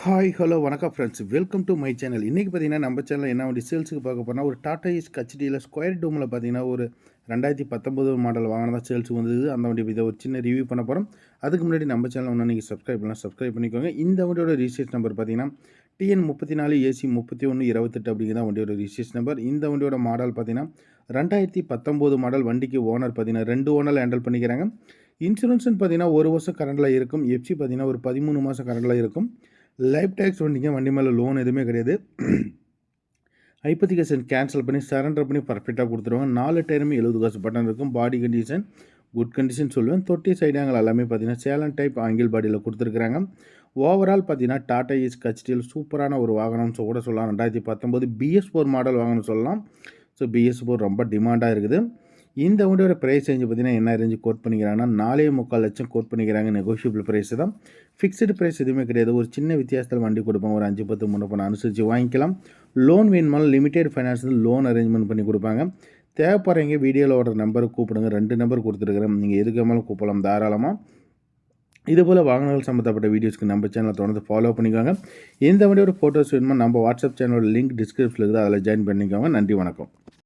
Hi hello வணக்கம் friends, welcome to my channel. இன்றைக்கி பார்த்தீங்கன்னா நம்ம சேனலில் என்ன வண்டி சேல்ஸுக்கு பார்க்க போனால் ஒரு டாடா ஈஸ் ஹெச்டியில் ஸ்கொயர் டூமில் பார்த்தீங்கன்னா ஒரு 2019 மாடல் வாங்கினதா சேல்ஸுக்கு வந்தது. அந்த வண்டி இதை ஒரு சின்ன ரிவ்யூ பண்ண போகிறோம். அதுக்கு முன்னாடி நம்ம சேனல் ஒன்று நீங்கள் சப்ஸ்கிரைப் பண்ணிக்கோங்க. இந்த வண்டியோட ரிஜிஸ்ட்ரேஷன் நம்பர் பார்த்தீங்கன்னா TN34 AC 3128 அப்படிங்கிற வண்டியோட ரிஜிஸ்ட்ரேஷன் நம்பர். இந்த வண்டியோட மாடல் பார்த்தீங்கன்னா 2019 மாடல். வண்டிக்கு ஓனர் பார்த்தீங்கன்னா 2 ஓனர் ஹேண்டில் பண்ணிக்கிறாங்க. இன்சூரன்ஸ்னு பார்த்தீங்கன்னா 1 வருஷம் கரண்டில் இருக்கும். எஃப்சி பார்த்தீங்கன்னா ஒரு 13 மாதம் கரண்டில் இருக்கும். லைஃப் டேக்ஸ் வண்டிங்க, வண்டி மேலே லோன் எதுவுமே கிடையாது. ஐப்பத்திகேஷன் கேன்சல் பண்ணி சரண்டர் பண்ணி பர்ஃபெக்டாக கொடுத்துருவாங்க. 4 டயருமே 70 காசு பட்டன் இருக்கும். பாடி கண்டிஷன் குட் கண்டிஷன் சொல்லுவேன். தொட்டி சைடாங்கள் எல்லாமே பார்த்தீங்கன்னா சேலன் டைப் ஆங்கிள் பாடியில் கொடுத்துருக்குறாங்க. ஓவரால் பார்த்தீங்கன்னா டாடா ஈஸ் ஹெச்டியில் சூப்பரான ஒரு வாகனம்னு கூட சொல்லலாம். 2019 BS4 மாடல் வாகனம் சொல்லலாம். ஸோ BS4 ரொம்ப டிமாண்டாக இருக்குது. இந்த வண்டியோட ப்ரைஸ் ரேஞ்சு பார்த்தீங்கன்னா என்ன ரேஞ்சு கோட் பண்ணிக்கிறாங்கன்னா 4.25 லட்சம் கோட் பண்ணிக்கிறாங்க. நெகோஷியபிள் ப்ரைஸ் தான், ஃபிக்ஸ்டு ப்ரைஸ் எதுவுமே கிடையாது. ஒரு சின்ன வித்தியாசத்தில் வண்டி கொடுப்பாங்க. ஒரு 5-10 முன்னப்பணம் அனுசரித்து வாங்கிக்கலாம். லோன் வேணுமாலும் லிமிடெட் ஃபைனான்ஸ் லோன் அரேஞ்ச்மெண்ட் பண்ணி கொடுப்பாங்க. தேவைப்படுறீங்க வீடியோவில் ஓடுற நம்பருக்கு கூப்பிடுங்க. 2 நம்பர் கொடுத்துருக்குறேன். நீங்கள் எதுக்கு வேணாலும் கூப்பிடலாம் தாராளமாக. இதுபோல் வாகனங்கள் சம்மந்தப்பட்ட வீடியோஸ்க்கு நம்ம சேனலை தொடர்ந்து ஃபாலோ பண்ணிக்கோங்க. இந்த வண்டியோட ஃபோட்டோஸ் வேணுமா நம்ம வாட்ஸ்அப் சேனலோட லிங்க் டிஸ்கிரிப்ஷனில் இருக்குது, அதில் ஜாயின் பண்ணிக்கோங்க. நன்றி, வணக்கம்.